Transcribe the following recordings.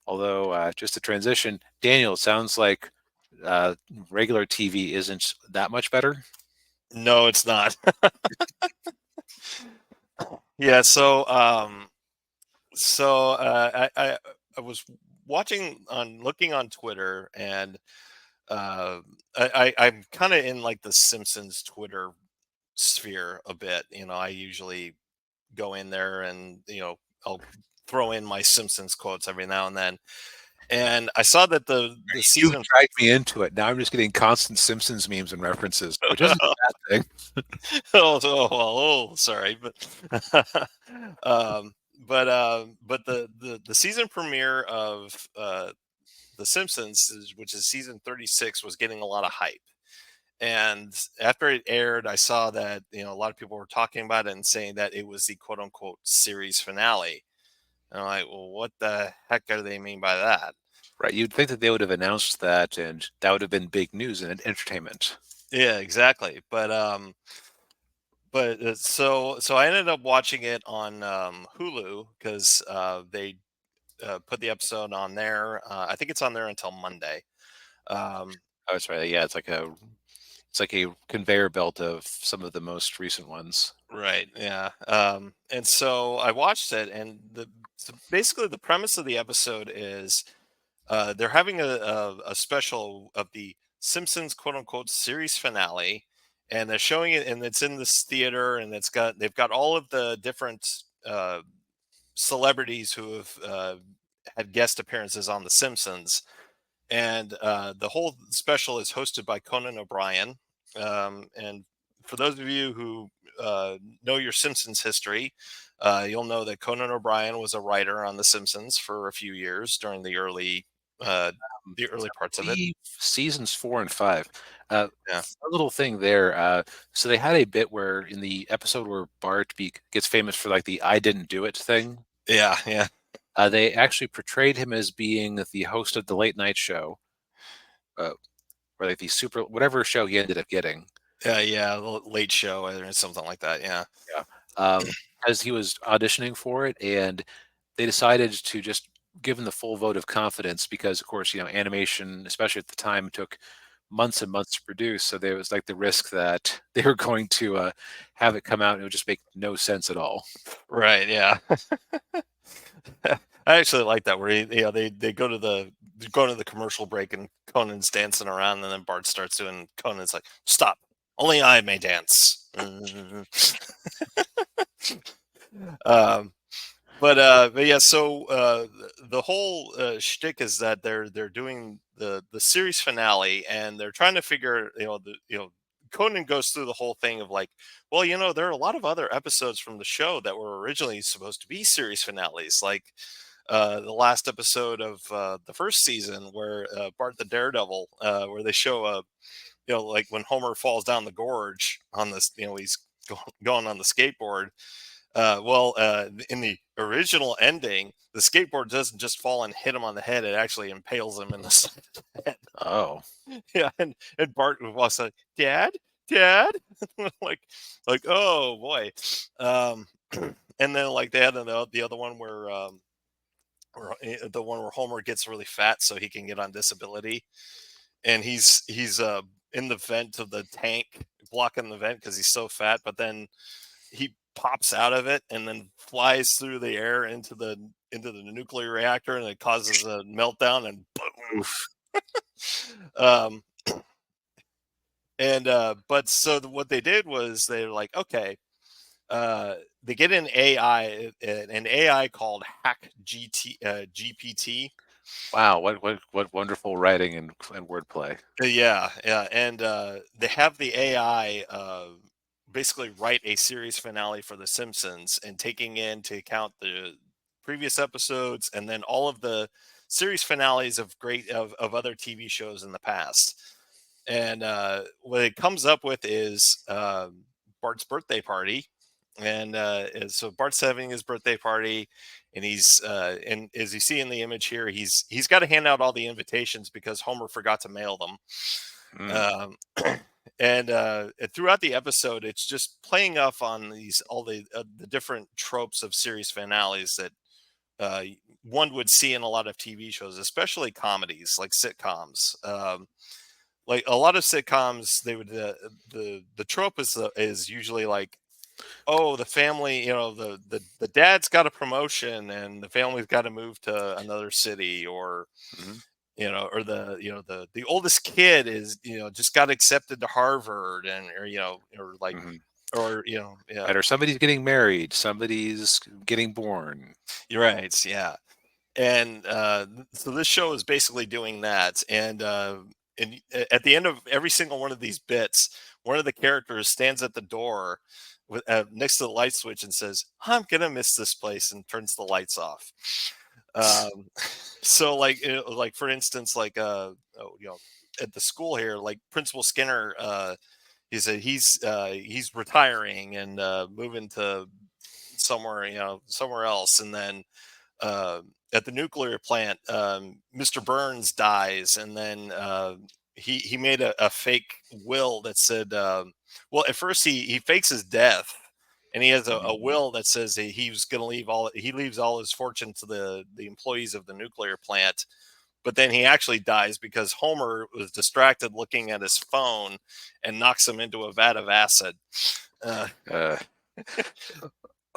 Although, just a transition, Daniel, it sounds like uh, regular TV isn't that much better. No, it's not. Yeah, I was looking on Twitter, and uh, I'm kind of in like the Simpsons Twitter sphere a bit. I usually go in there and I'll throw in my Simpsons quotes every now and then. And I saw that the You've season. dragged me into it. Now I'm just getting constant Simpsons memes and references, which isn't a bad thing. Sorry, um, but the season premiere of The Simpsons, which is season 36, was getting a lot of hype. And after it aired, I saw that a lot of people were talking about it and saying that it was the quote unquote series finale. And I'm like, well, what the heck do they mean by that? Right. You'd think that they would have announced that, and that would have been big news in entertainment. Yeah, exactly. But I ended up watching it on Hulu because they put the episode on there. I think it's on there until Monday. Um, Oh, that's right. Yeah, it's like a conveyor belt of some of the most recent ones. right. Yeah. And so I watched it, and basically the premise of the episode is they're having a special of the Simpsons quote unquote series finale, and they're showing it, and it's in this theater, and they've got all of the different celebrities who have had guest appearances on The Simpsons. And the whole special is hosted by Conan O'Brien. And for those of you who know your Simpsons history, you'll know that Conan O'Brien was a writer on The Simpsons for a few years during uh, the early I parts of it. believe seasons 4 and 5. Yeah, A little thing there. So they had a bit where in the episode where gets famous for like the "I didn't do it" thing. yeah, yeah, They actually portrayed him as being the host of the late night show, uh, or like the super whatever show he ended up getting. yeah. Late Show or something like that. Yeah, Yeah, as he was auditioning for it, and they decided to just give him the full vote of confidence because, of course, animation, especially at the time, took months and months to produce. So there was like the risk that they were going to have it come out and it would just make no sense at all. right. Yeah. I actually like that where they go to the commercial break, and Conan's dancing around, and then Bart starts doing. Conan's like, "Stop! Only I may dance." um, but yeah, so the whole shtick is that they're doing the series finale, and they're trying to figure Conan goes through the whole thing of like, well, there are a lot of other episodes from the show that were originally supposed to be series finales, like the last episode of the first season where Bart the Daredevil, where they show like when Homer falls down the gorge on this, he's going on the skateboard. In the original ending, the skateboard doesn't just fall and hit him on the head; it actually impales him in the side of the head. Oh, Yeah, and Bart was like, "Dad, Dad," like, oh boy. Um, and then like they had the other one where the one where Homer gets really fat so he can get on disability, and he's in the vent of the tank, blocking the vent because he's so fat, but then he pops out of it and then flies through the air into the nuclear reactor, and it causes a meltdown, and boom. oof. um but so what they did was they were like, okay, they get an AI called GPT. Wow, what wonderful writing and wordplay. Yeah, yeah, and they have the AI basically write a series finale for The Simpsons, and taking into account the previous episodes and then all of the series finales of other TV shows in the past. And what it comes up with is Bart's birthday party, and so Bart's having his birthday party, and and as you see in the image here, he's got to hand out all the invitations because Homer forgot to mail them. Mm. Um, and throughout the episode, it's just playing off on all the different tropes of series finales that uh, one would see in a lot of TV shows, especially comedies like sitcoms. Like a lot of sitcoms, they would the trope is usually like, oh, the family, the dad's got a promotion and the family's got to move to another city, or Hmm. or the oldest kid is just got accepted to Harvard, and or like, Hmm. or yeah, Right, or somebody's getting married, somebody's getting born. you're right, yeah. And so this show is basically doing that, at the end of every single one of these bits, one of the characters stands at the door next to the light switch and says, "I'm gonna miss this place," and turns the lights off. um, so like for instance, like at the school here, like Principal Skinner, he said he's retiring and moving to somewhere else, and then uh, at the nuclear plant, Mr. Burns dies, and then he made a fake will that said, well, at first he fakes his death, and he has Hmm. a will that says he was going to he leaves all his fortune to the employees of the nuclear plant. But then he actually dies because Homer was distracted looking at his phone and knocks him into a vat of acid. Uh, Uh,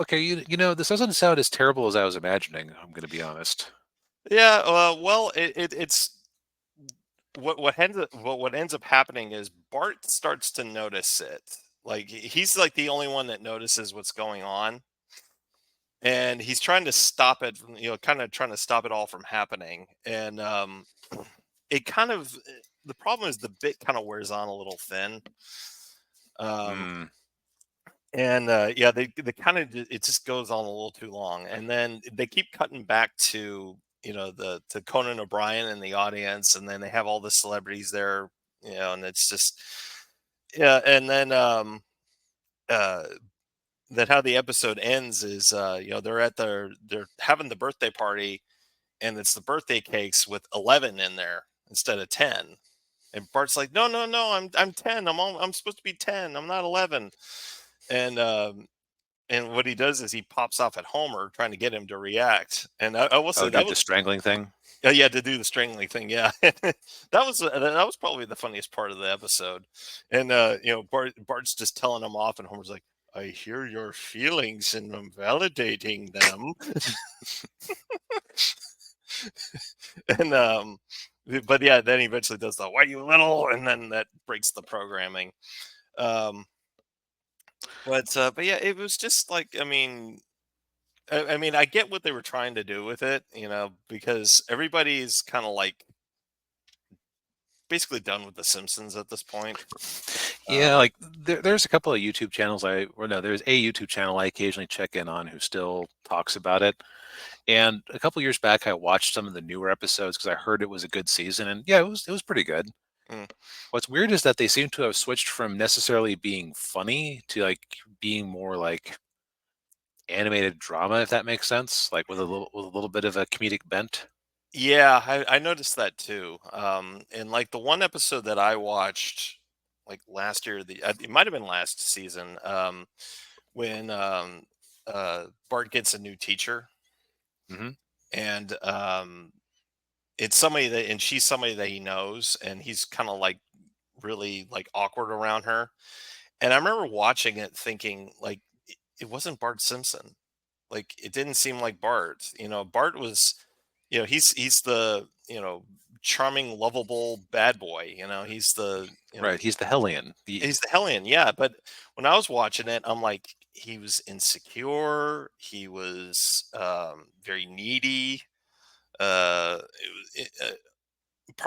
okay, this doesn't sound as terrible as I was imagining. I'm going to be honest. yeah, well, it's what ends up happening is Bart starts to notice it. Like he's like the only one that notices what's going on, and he's trying to stop it from, kind of trying to stop it all from happening. And it kind of the problem is the bit kind of wears on a little thin. Um, Mm, and yeah, they kind of it just goes on a little too long, and then they keep cutting back to the to Conan O'Brien in the audience, and then they have all the celebrities there, and it's just yeah. And uh then how the episode ends is they're having the birthday party, and it's the birthday cakes with 11 in there instead of 10. And Bart's like, no, no, no, I'm 10. I'm supposed to be 10. I'm not 11. And and what he does is he pops off at Homer trying to get him to react. And I will oh, say that dude, the was strangling thing. yeah, to do the strangling thing. Yeah, that was probably the funniest part of the episode. And Bart's just telling him off, and Homer's like, "I hear your feelings, and I'm validating them." And but yeah, then he eventually does the "Why you little," and then that breaks the programming. Um, but yeah, it was just like, I mean, I get what they were trying to do with it, because everybody's kind of like basically done with the Simpsons at this point. Yeah, Um, like there's a couple of YouTube channels or no, there's a YouTube channel I occasionally check in on who still talks about it. And a couple years back, I watched some of the newer episodes because I heard it was a good season, and yeah, it was pretty good. mm, What's weird is that they seem to have switched from necessarily being funny to like being more like animated drama, if that makes sense, like with a little bit of a comedic bent. yeah, I noticed that too. And like the one episode that I watched like last year, it might have been last season, when Bart gets a new teacher, Hmm. and it's somebody that, and she's somebody that he knows, and he's kind of like really like awkward around her. And I remember watching it thinking like it wasn't Bart Simpson. Like it didn't seem like Bart. Bart was, he's the, charming, lovable bad boy. He's the, Right, he's the hellion. he's the hellion. Yeah. But when I was watching it, I'm like, he was insecure. He was very needy. Part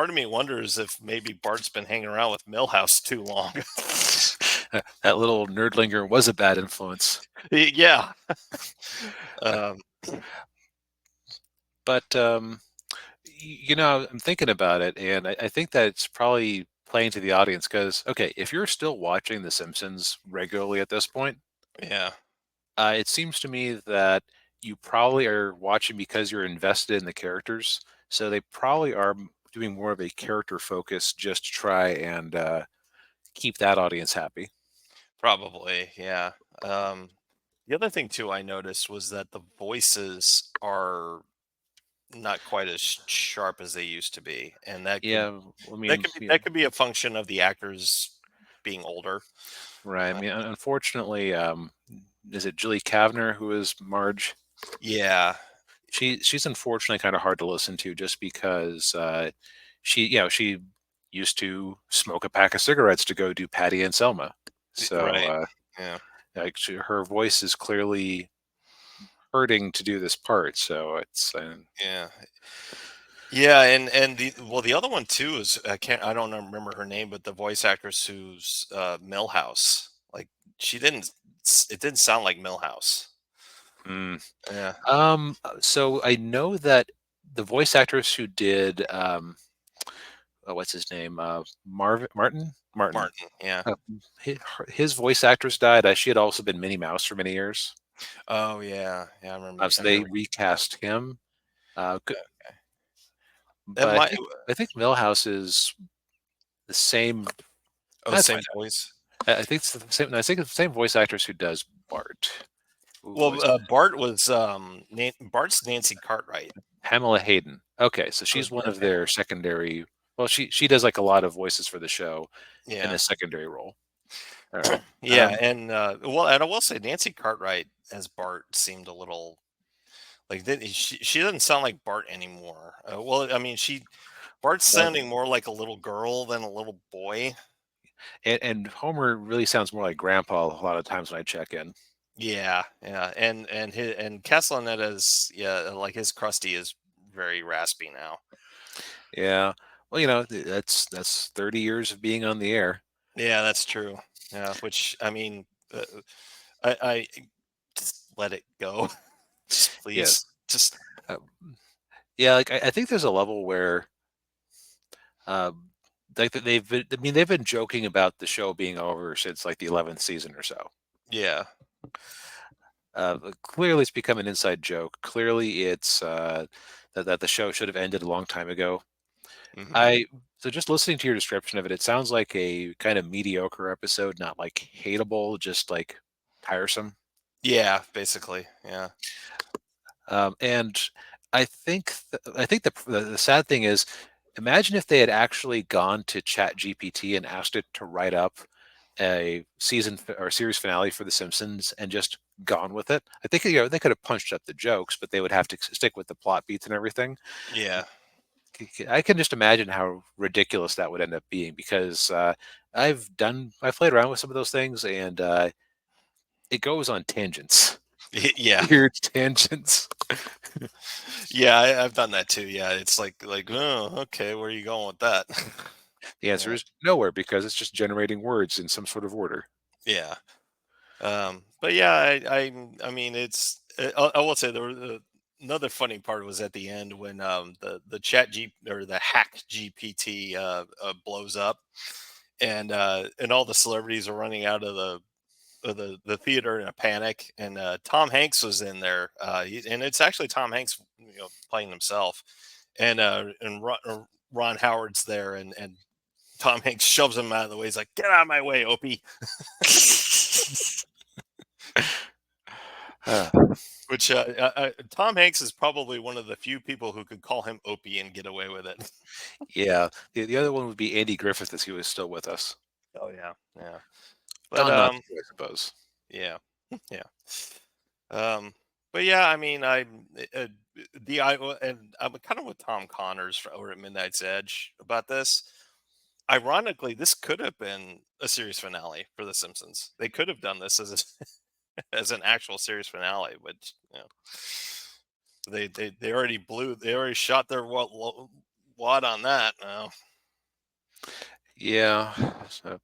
of me wonders if maybe Bart's been hanging around with Millhouse too long. That little nerdlinger was a bad influence. Yeah. um, But I'm thinking about it, and I think that it's probably playing to the audience because, okay, if you're still watching The Simpsons regularly at this point, yeah. it seems to me that you probably are watching because you're invested in the characters. So they probably are doing more of a character focus just to try and keep that audience happy. Probably, yeah. Um, The other thing too I noticed was that the voices are not quite as sharp as they used to be, and Yeah, I mean, that could be a function of the actors being older. right. I Uh, mean, unfortunately, is it Julie Kavner who is Marge? yeah, She's unfortunately kind of hard to listen to just because she used to smoke a pack of cigarettes to go do Patty and Selma. So right. Yeah, her voice is clearly hurting to do this part. So yeah. Yeah, and the other one too is I don't remember her name, but the voice actress who's Millhouse, like it didn't sound like Millhouse. mm. Yeah, So I know that the voice actress who did what's his name, Martin. Martin. Yeah. Uh, his voice actress died. She had also been Minnie Mouse for many years. Oh yeah, yeah. So I they remember. recast him. That But might I think Millhouse is the same. oh I'd find same voice. out. I think it's the same. No, I think it's the same voice actress who does Bart. Who Well, was Bart was Bart's Nancy Cartwright. Pamela Hayden? Okay, so she's one of their secondary. Well, she does like a lot of voices for the show in Yeah, a secondary role. All right. yeah, and and I will say Nancy Cartwright as Bart seemed a little like she doesn't sound like Bart anymore. Well, I mean Bart's Well, sounding more like a little girl than a little boy. and Homer really sounds more like Grandpa a lot of times when I check in. Yeah, yeah, and Castellaneta's like his crusty is very raspy now. Yeah. Well, that's 30 years of being on the air. Yeah, that's true. Yeah, which I mean, I just let it go, just please, Yes. just Uh, yeah, like I think there's a level where um like they've been joking about the show being over since like the 11th season or so. yeah, But clearly it's become an inside joke. Clearly it's that the show should have ended a long time ago. hmm I So just listening to your description of it, it sounds like a kind of mediocre episode, not like hateable, just like tiresome. yeah, basically, yeah, And I think the sad thing is, imagine if they had actually gone to Chat GPT and asked it to write up a or series finale for The Simpsons and just gone with it. I think they could have punched up the jokes, but they would have to stick with the plot beats and everything. yeah, I can just imagine how ridiculous that would end up being because I've played around with some of those things and it goes on tangents, yeah, weird tangents. yeah. I've done that too. Yeah, it's like oh, okay, where are you going with that? The answer Yeah, is nowhere because it's just generating words in some sort of order. yeah. But yeah, I mean, I will say there was another funny part was at the end when the chat G or the hack GPT blows up, and all the celebrities are running out of the theater in a panic, and Tom Hanks was in there, and it's actually Tom Hanks, playing himself, and Ron Howard's there, and Tom Hanks shoves him out of the way. He's like, "Get out of my way, Opie." Uh, Which Tom Hanks is probably one of the few people who could call him Opie and get away with it. yeah, the other one would be Andy Griffith if he was still with us. Oh yeah, yeah. But Don Knotts, too, I suppose. yeah, yeah. Um, but yeah, I mean, uh, and I'm kind of with Tom Connors over at Midnight's Edge about this. Ironically, this could have been a series finale for The Simpsons. They could have done this as as an actual series finale, but they already they already shot their wad on that. Now. Yeah. So